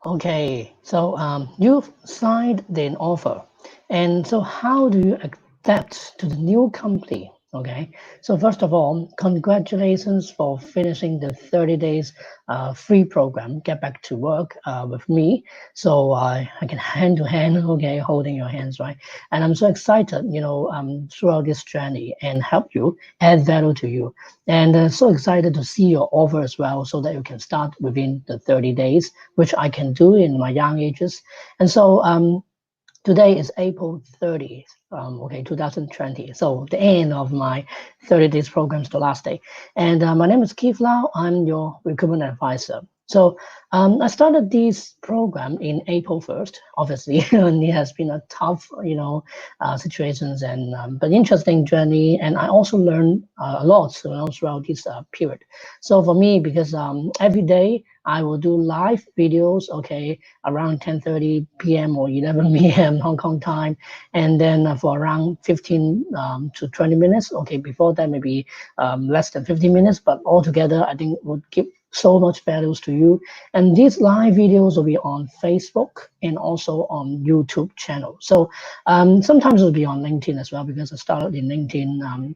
Okay, so you've signed the offer, and so how do you adapt to the new company? Okay, so first of all, congratulations for finishing the 30 days free program. Get back to work with me, so I can hand to hand, okay, holding your hands, right? And I'm so excited, throughout this journey and help you add value to you, and so excited to see your offer as well, so that you can start within the 30 days, which I can do in my young ages. And so today is April 30th, okay, 2020. So the end of my 30 days program is the last day. And my name is Keith Lau. I'm your recruitment advisor. So I started this program in April 1st, obviously, and it has been a tough, situations and but interesting journey. And I also learned a lot, throughout this period. So for me, because every day I will do live videos, okay, around 10:30 p.m. or 11 p.m. Hong Kong time, and then for around 15 to 20 minutes. Okay, before that maybe less than 15 minutes, but altogether I think would give so much values to you. And these live videos will be on Facebook and also on YouTube channel. So sometimes it'll be on LinkedIn as well, because I started in LinkedIn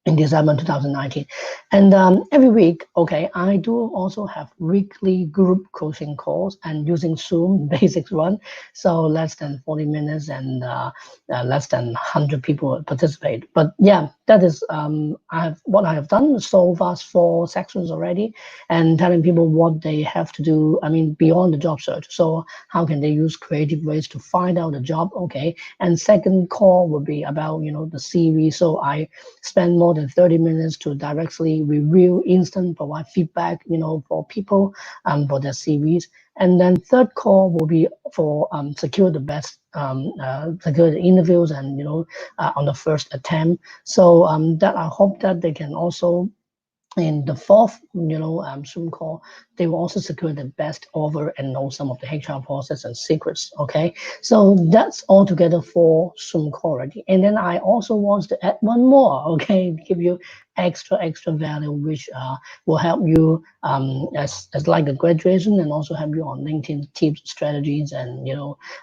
in December 2019. And every week, okay, I do also have weekly group coaching calls and using Zoom basics one. So less than 40 minutes and less than 100 people participate. But yeah, that is what I have done so far, 4 sections already, and telling people what they have to do. I mean, beyond the job search. So how can they use creative ways to find out a job? Okay. And second call would be about, the CV. So I spend more than 30 minutes to directly review, instant provide feedback, for people for their CVs. And then third call will be for secure the best secure the interviews and on the first attempt. So that I hope that they can also in the fourth, Zoom call, they will also secure the best offer and know some of the HR process and secrets. Okay, so that's all together for Zoom call already. And then I also want to add one more. Okay, give you extra value, which will help you as like a graduation, and also help you on LinkedIn tips, strategies, and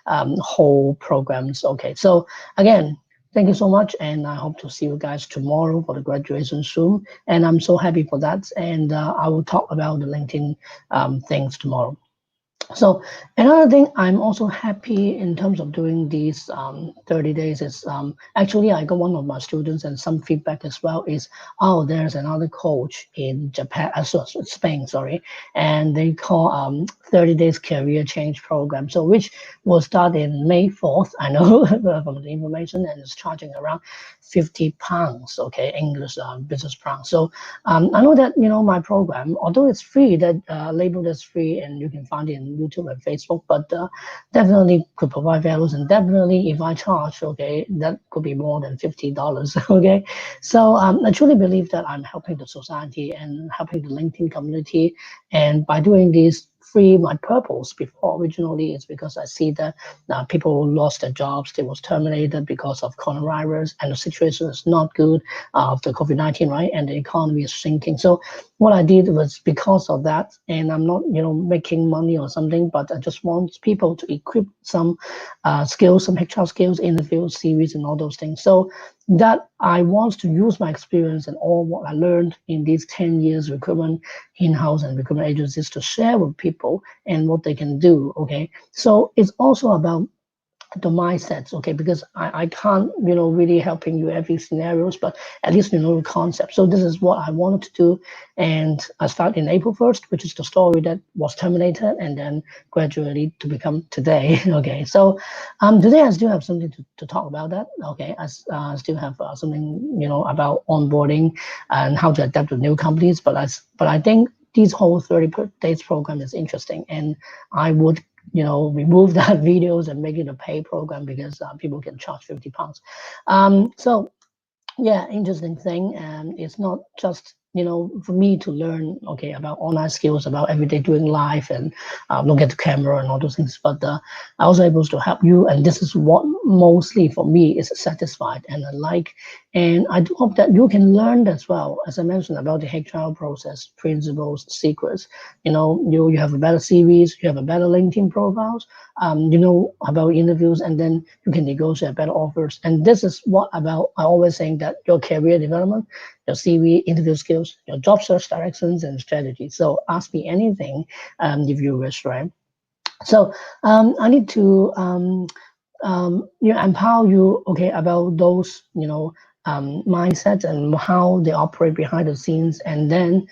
whole programs. Okay, so again. Thank you so much, and I hope to see you guys tomorrow for the graduation Zoom. And I'm so happy for that. And I will talk about the LinkedIn things tomorrow. So another thing I'm also happy in terms of doing these 30 days is actually I got one of my students and some feedback as well is, oh, there's another coach in Japan, Spain, sorry, and they call 30 days career change program. So which will start in May 4th, I know from the information, and it's charging around £50, okay, English business pounds. So I know that, my program, although it's free, that labeled as free, and you can find it in YouTube and Facebook, but definitely could provide values, and definitely if I charge, okay, that could be more than $50, okay. So I truly believe that I'm helping the society and helping the LinkedIn community, and by doing this free, my purpose before originally is because I see that people lost their jobs, they was terminated because of coronavirus, and the situation is not good after COVID-19, right? And the economy is shrinking. So what I did was because of that, and I'm not, making money or something, but I just want people to equip some skills, some HR skills in the field, series, and all those things. So that I want to use my experience and all what I learned in these 10 years recruitment in-house and recruitment agencies to share with people and what they can do. Okay, so it's also about the mindsets, okay, because I can't, really helping you every scenarios, but at least you know the concept. So this is what I wanted to do, and I started in April 1st, which is the story that was terminated, and then gradually to become today. Okay, so today I still have something to talk about that. Okay, I still have something, about onboarding and how to adapt to new companies, but I think this whole 30 days program is interesting, and I would remove that videos and make it a pay program, because people can charge £50. So yeah, interesting thing, and it's not just for me to learn, okay, about online skills, about everyday doing life, and look at the camera and all those things, but I also able to help you, and this is what mostly for me is satisfied and I like, And I do hope that you can learn as well, as I mentioned, about the HR process, principles, secrets. You have a better CVs, you have a better LinkedIn profiles, you know about interviews, and then you can negotiate better offers. And this is what about I always saying that your career development, your CV, interview skills, your job search directions and strategy. So ask me anything if you wish, right? So I need to empower you, okay, about those, mindsets and how they operate behind the scenes, and then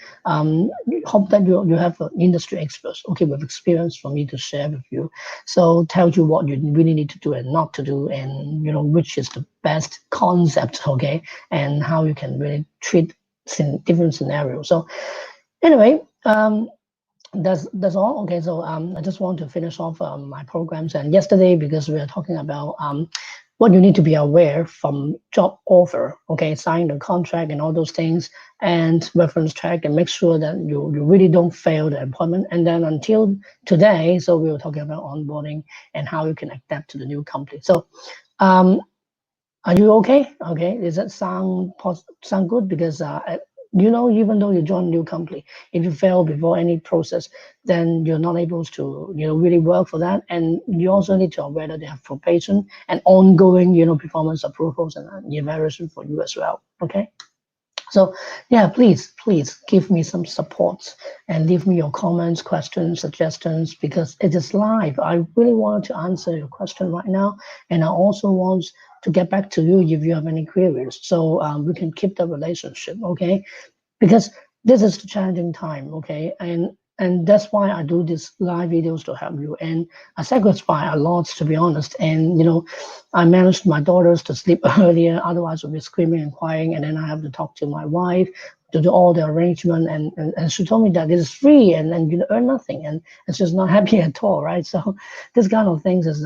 hope that you have an industry experts, okay, with experience for me to share with you. So tell you what you really need to do and not to do, and which is the best concept, okay, and how you can really treat different scenarios. So anyway, that's all. Okay, so I just want to finish off my programs. And yesterday, because we are talking about what you need to be aware from job offer, okay, sign the contract and all those things, and reference check, and make sure that you really don't fail the employment. And then until today, so we were talking about onboarding and how you can adapt to the new company. So um, are you okay? Okay, does that sound good? Because even though you join a new company, if you fail before any process, then you're not able to really work for that. And you also need to aware that they have probation and ongoing performance approvals and evaluation for you as well. Okay. So yeah, please give me some support and leave me your comments, questions, suggestions, because it is live. I really want to answer your question right now, and I also want to get back to you if you have any queries, so we can keep the relationship, okay? Because this is the challenging time, okay? And that's why I do these live videos to help you. And I sacrifice a lot, to be honest. And I managed my daughters to sleep earlier, otherwise we'll be screaming and crying. And then I have to talk to my wife to do all the arrangement. And she told me that it is free and you earn nothing. And it's just not happy at all, right? So this kind of things is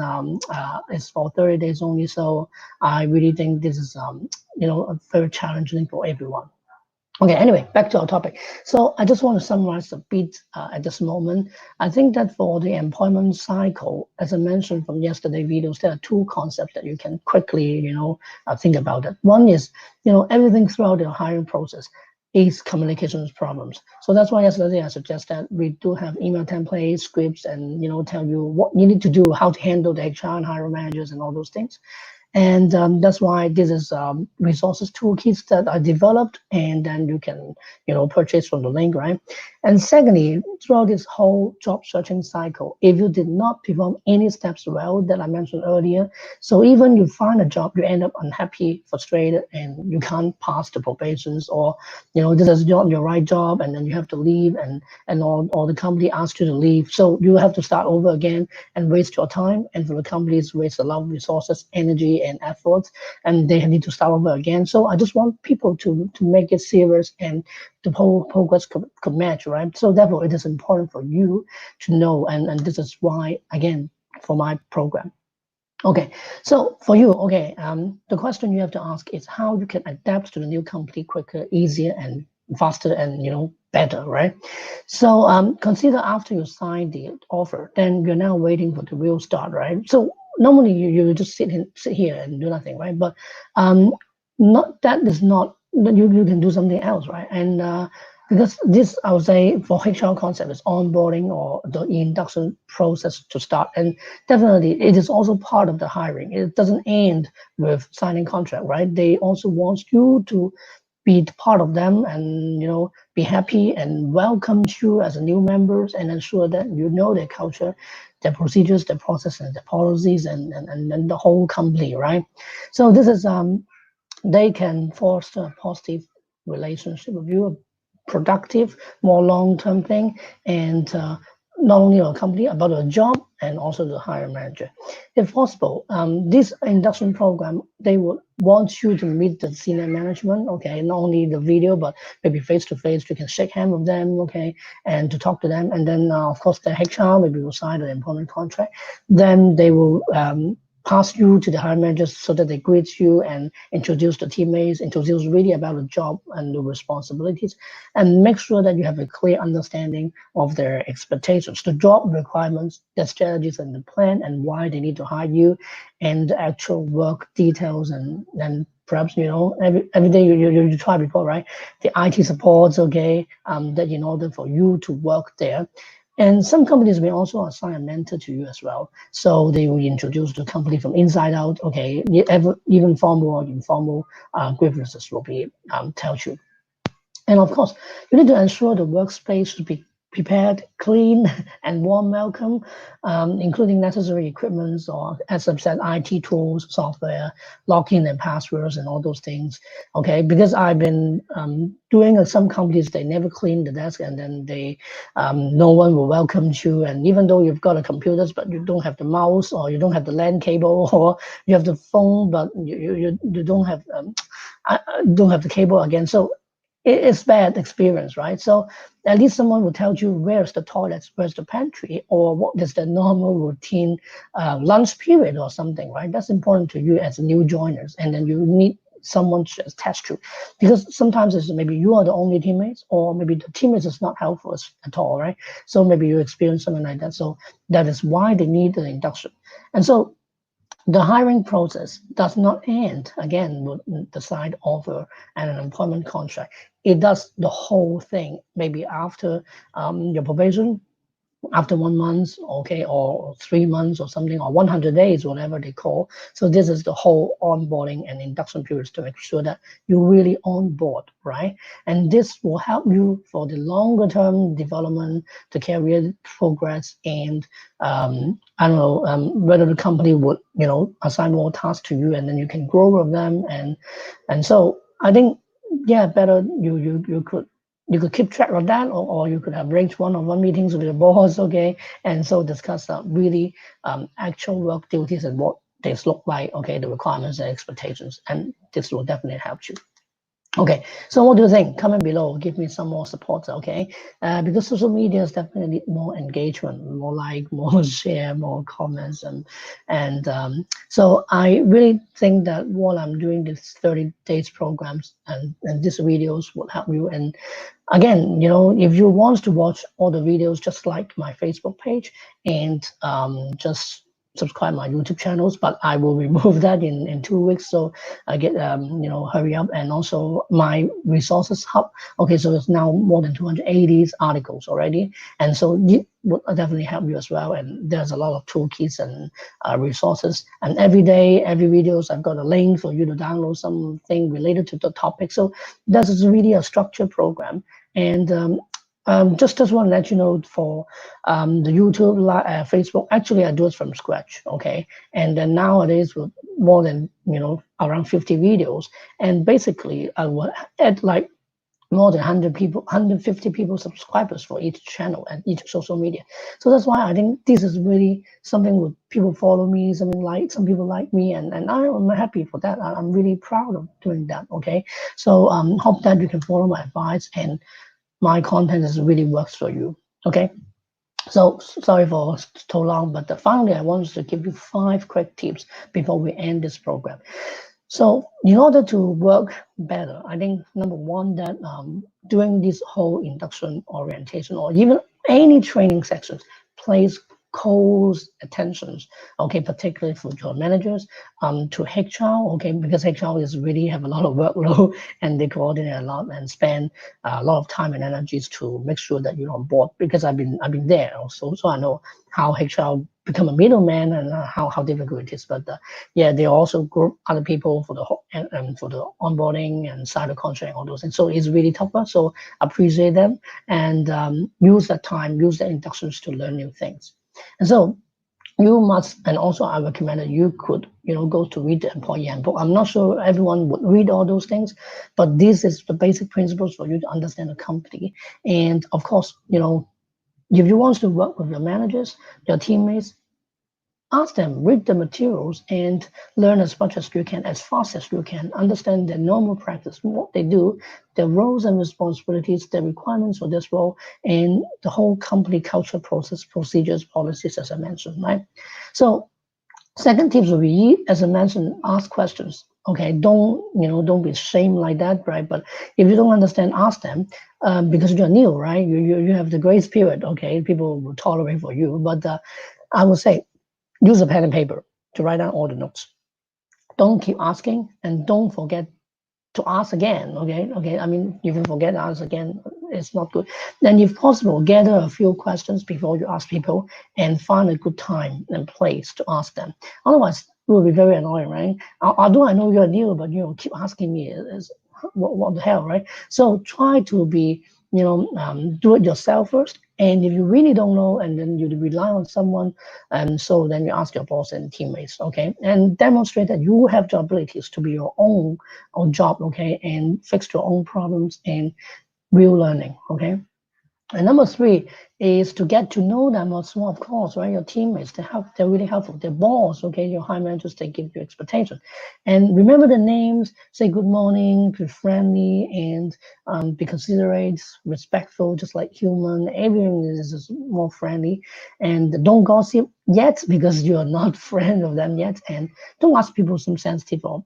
for 30 days only. So I really think this is a very challenging for everyone. Okay, anyway, back to our topic. So I just want to summarize a bit at this moment. I think that for the employment cycle, as I mentioned from yesterday videos, there are two concepts that you can quickly, think about it. One is, everything throughout the hiring process is communications problems. So that's why yesterday I suggest that we do have email templates, scripts, and tell you what you need to do, how to handle the HR and hiring managers and all those things. And that's why this is resources toolkits that are developed, and then you can purchase from the link, right? And secondly, throughout this whole job searching cycle, if you did not perform any steps well that I mentioned earlier, so even you find a job, you end up unhappy, frustrated, and you can't pass the probations, or this is not your right job, and then you have to leave, and all the company asks you to leave, so you have to start over again and waste your time, and for the companies waste a lot of resources, energy, and efforts, and they need to start over again. So I just want people to make it serious, and the whole progress could match, right? So therefore, it is important for you to know, and this is why, again, for my program. Okay, so for you, okay, the question you have to ask is how you can adapt to the new company quicker, easier, and faster, and better, right? So consider after you sign the offer, then you're now waiting for the real start, right? So normally you just sit here and do nothing, right? But not that is not that you can do something else, right? And because this, I would say, for HR concept is onboarding or the induction process to start, and definitely it is also part of the hiring. It doesn't end with signing contract, right? They also want you to be part of them, and be happy and welcome you as a new members, and ensure that you know their culture, their procedures, their process, and their policies, and the whole company, right? So this is they can foster a positive relationship with you, a productive, more long-term thing, and not only your company, but your job, and also the hiring manager. If possible, this induction program, they would want you to meet the senior management, okay, not only the video, but maybe face to face, you can shake hands with them, okay, and to talk to them. And then, of course, the HR maybe will sign the employment contract. Then they will pass you to the hiring managers so that they greet you and introduce the teammates, introduce really about the job and the responsibilities, and make sure that you have a clear understanding of their expectations, the job requirements, their strategies and the plan, and why they need to hire you, and the actual work details, and perhaps every day you try before, right? The IT supports, okay, that in order for you to work there. And some companies may also assign a mentor to you as well. So they will introduce the company from inside out. Okay, even formal or informal grievances will be tell you. And of course, you need to ensure the workspace to be prepared, clean, and warm welcome, including necessary equipments or, as I've said, IT tools, software, login and passwords, and all those things. Okay, because I've been doing some companies, they never clean the desk, and then no one will welcome you. And even though you've got a computers, but you don't have the mouse, or you don't have the LAN cable, or you have the phone, but you don't have the cable again. So it's bad experience, right? So at least someone will tell you where's the toilets, where's the pantry, or what is the normal routine lunch period or something, right? That's important to you as new joiners, and then you need someone to attach to, because sometimes it's maybe you are the only teammates, or maybe the teammates is not helpful at all, right? So maybe you experience something like that. So that is why they need the induction. And so the hiring process does not end again with the signed offer and an employment contract. It does the whole thing. Maybe after your probation, after 1 month, okay, or 3 months or something, or 100 days, whatever they call. So this is the whole onboarding and induction periods to make sure that you really on board, right? And this will help you for the longer term development, the career progress, and I don't know whether the company would assign more tasks to you, and then you can grow with them, and so I think, yeah, better you could keep track of that, or you could have arranged one-on-one meetings with your boss, okay, and so discuss really actual work duties and what these look like, okay, the requirements and expectations, and this will definitely help you. Okay, so what do you think? Comment below, give me some more support, okay? Because social media is definitely more engagement, more like, more share, more comments, and so I really think that while I'm doing this 30 days programs and these videos will help you. And again, if you want to watch all the videos, just like my Facebook page, and just subscribe my YouTube channels, but I will remove that in 2 weeks. So I get hurry up. And also my resources hub. Okay, so it's now more than 280 articles already, and so it will definitely help you as well. And there's a lot of toolkits and resources. And every day, every videos, I've got a link for you to download something related to the topic. So this is really a structured program. And just want to let you know, for the YouTube, Facebook, actually I do it from scratch, okay? And then nowadays with more than around 50 videos, and basically I will add like more than 100 people, 150 people subscribers for each channel and each social media. So that's why I think this is really something with people follow me, some people like me, and I'm happy for that. I'm really proud of doing that, okay? So hope that you can follow my advice, and my content is really works for you, okay? So sorry for so long, but finally I want to give you 5 quick tips before we end this program. So in order to work better, I think number one, that doing this whole induction orientation, or even any training sections, place close attentions, okay, particularly for your managers, to HR, okay, because HR is really have a lot of workload and they coordinate a lot and spend a lot of time and energies to make sure that you're on board. Because I've been there also, so I know how HR become a middleman and how difficult it is. But yeah, they also group other people for the and for the onboarding and sign the contract and all those things. So it's really tougher. So appreciate them, and use that time, use the inductions to learn new things. And so you must, and also I recommend that you could, go to read the employee handbook. I'm not sure everyone would read all those things, but this is the basic principles for you to understand the company. And of course, if you want to work with your managers, your teammates, ask them, read the materials, and learn as much as you can, as fast as you can. Understand their normal practice, what they do, their roles and responsibilities, their requirements for this role, and the whole company culture, process, procedures, policies, as I mentioned, right? So second tips will be, as I mentioned, ask questions. Okay, don't be ashamed like that, right? But if you don't understand, ask them, because you're new, right? You have the grace period. Okay, people will tolerate for you, but I would say, use a pen and paper to write down all the notes. Don't keep asking, and don't forget to ask again. Okay. I mean, you can forget to ask again. It's not good. Then, if possible, gather a few questions before you ask people, and find a good time and place to ask them. Otherwise, it will be very annoying, right? Although I know you're new, but keep asking me. What the hell, right? So try to be, do it yourself first. And if you really don't know, and then you rely on someone, and so then you ask your boss and teammates, okay, and demonstrate that you have the abilities to be your own job, okay, and fix your own problems and real learning, okay. And number three is to get to know them as well, of course, right? Your teammates, they're really helpful. Their boss, okay, your high managers, they give you expectation. And remember the names, say good morning, be friendly, and be considerate, respectful, just like human. Everyone is just more friendly. And don't gossip yet because you're not friend of them yet. And don't ask people some sensitive or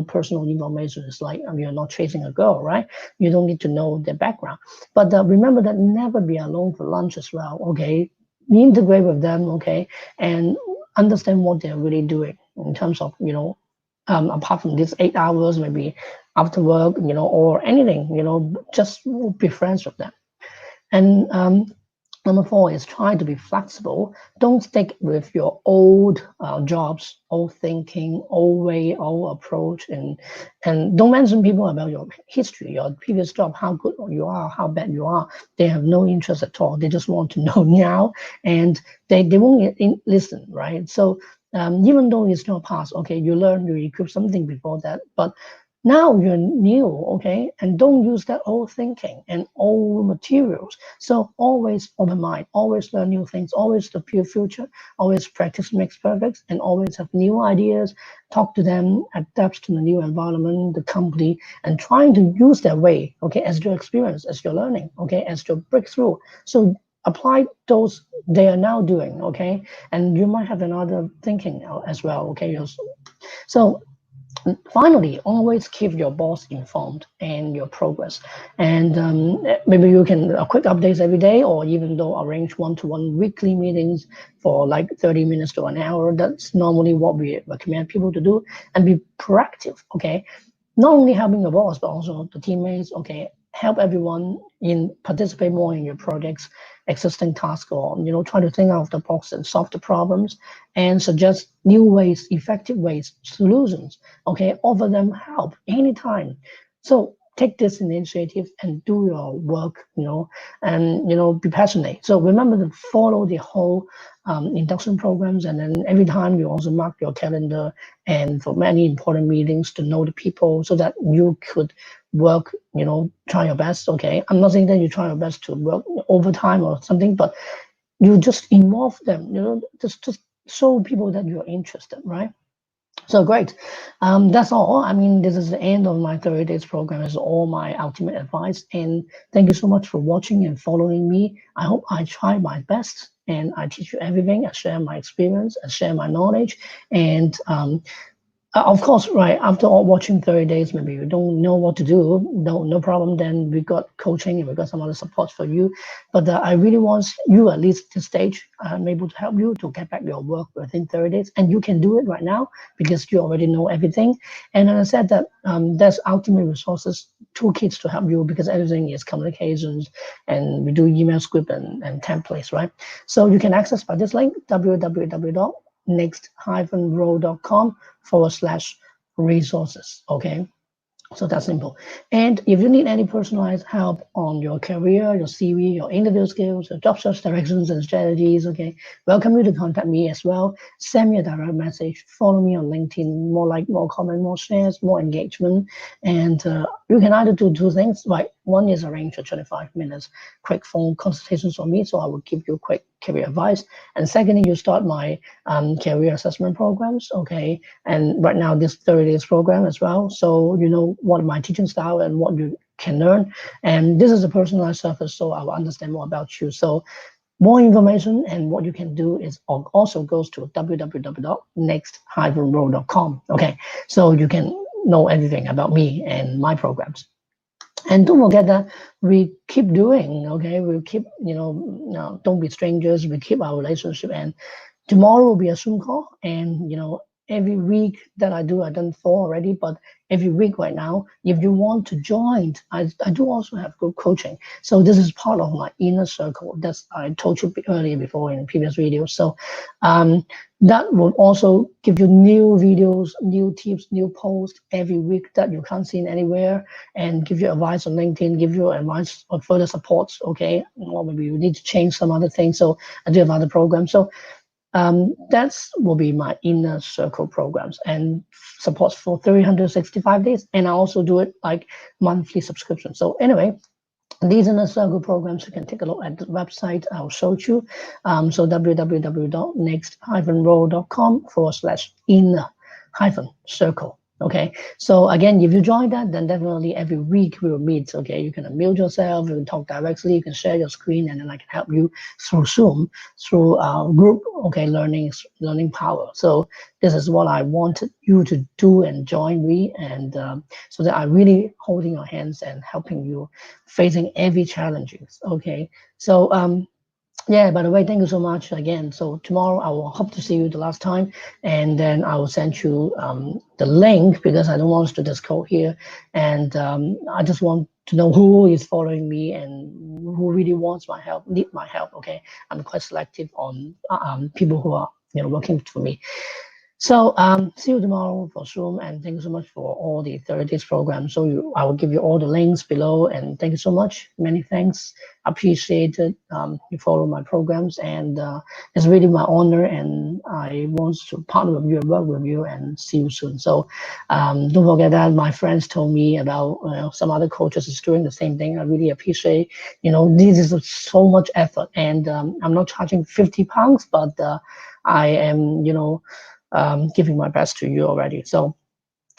personal information. It's like you're not chasing a girl, right? You don't need to know their background. But remember that never be alone for lunch as well, okay? Integrate with them, okay? And understand what they're really doing in terms of, apart from these 8 hours, maybe after work, or anything, just be friends with them. And number four is try to be flexible. Don't stick with your old jobs, old thinking, old way, old approach, and don't mention people about your history, your previous job, how good you are, how bad you are. They have no interest at all. They just want to know now, and they won't listen, right? So even though it's not past, okay, you learn, you equip something before that, but now you're new, okay, and don't use that old thinking and old materials. So always open mind, always learn new things, always the pure future, always practice makes perfect, and always have new ideas. Talk to them, adapt to the new environment, the company, and trying to use their way, okay, as your experience, as your learning, okay, as your breakthrough. So apply those they are now doing, okay, and you might have another thinking as well, okay. So finally, always keep your boss informed and your progress. And maybe you can quick updates every day, or even though arrange one-to-one weekly meetings for like 30 minutes to an hour. That's normally what we recommend people to do, and be proactive. Okay, not only helping the boss but also the teammates, okay, help everyone in participate more in your projects, existing tasks, or try to think out of the box and solve the problems, and suggest new ways, effective ways, solutions, okay, offer them help anytime. So take this initiative and do your work, and be passionate. So remember to follow the whole induction programs, and then every time you also mark your calendar and for many important meetings to know the people so that you could work, try your best. Okay, I'm not saying that you try your best to work overtime or something, but you just involve them, just show people that you're interested, right? So great. That's all. I mean, this is the end of my 30 days program. Is all my ultimate advice. And thank you so much for watching and following me. I hope I try my best and I teach you everything. I share my experience, I share my knowledge, and of course, right. After all, watching 30 days, maybe you don't know what to do. No problem. Then we got coaching and we got some other support for you. But I really want you, at least this stage, I'm able to help you to get back your work within 30 days. And you can do it right now because you already know everything. And as I said that there's ultimate resources, toolkits to help you because everything is communications, and we do email script and templates, right? So you can access by this link, www.next-row.com/resources. Okay. So that's simple. And if you need any personalized help on your career, your CV, your interview skills, your job search directions and strategies, okay, welcome you to contact me as well. Send me a direct message. Follow me on LinkedIn. More like, more comment, more shares, more engagement. And you can either do two things. Right. One is arrange a 25 minutes quick phone consultations for me, so I will give you quick career advice. And secondly, you start my career assessment programs, okay? And right now, this 30 days program as well. So you know what my teaching style and what you can learn. And this is a personalized service, so I will understand more about you. So more information and what you can do is also goes to www.next-row.com. Okay, so you can know everything about me and my programs. And don't forget that we keep doing, okay? We keep, don't be strangers. We keep our relationship. And tomorrow will be a Zoom call. And, every week that I've done 4 already, but every week right now, if you want to join, I do also have group coaching. So this is part of my inner circle. That's I told you earlier before in previous videos. So that will also give you new videos, new tips, new posts every week that you can't see anywhere, and give you advice on LinkedIn, give you advice on further supports, okay? Or maybe you need to change some other things. So I do have other programs. So that's will be my inner circle programs and supports for 365 days. And I also do it like monthly subscription. So anyway, these inner circle programs, you can take a look at the website I'll show you. So www.next-row.com/inner-circle. Okay, so again, if you join that, then definitely every week we will meet. Okay, you can unmute yourself, you can talk directly, you can share your screen, and then I can help you through Zoom, through group. Okay, learning power. So this is what I wanted you to do and join me, and so that I really holding your hands and helping you facing every challenges. Okay, so yeah, by the way, thank you so much again. So tomorrow I will hope to see you the last time, and then I will send you the link because I don't want us to just go here, and I just want to know who is following me and who really wants my help, need my help. Okay, I'm quite selective on people who are working for me. So see you tomorrow for Zoom, and thank you so much for all the 30 days program. So I will give you all the links below, and thank you so much. Many thanks. Appreciate it. You follow my programs, and it's really my honor, and I want to partner with you and work with you, and see you soon. So don't forget that my friends told me about some other coaches is doing the same thing. I really appreciate. This is so much effort, and I'm not charging £50, but I am giving my best to you already. So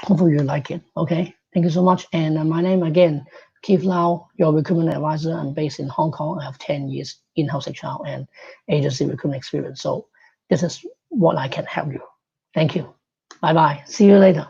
hopefully you like it. Okay. Thank you so much. And my name again, Keith Lau, your recruitment advisor. I'm based in Hong Kong. I have 10 years in-house HR and agency recruitment experience. So this is what I can help you. Thank you. Bye-bye. See you later.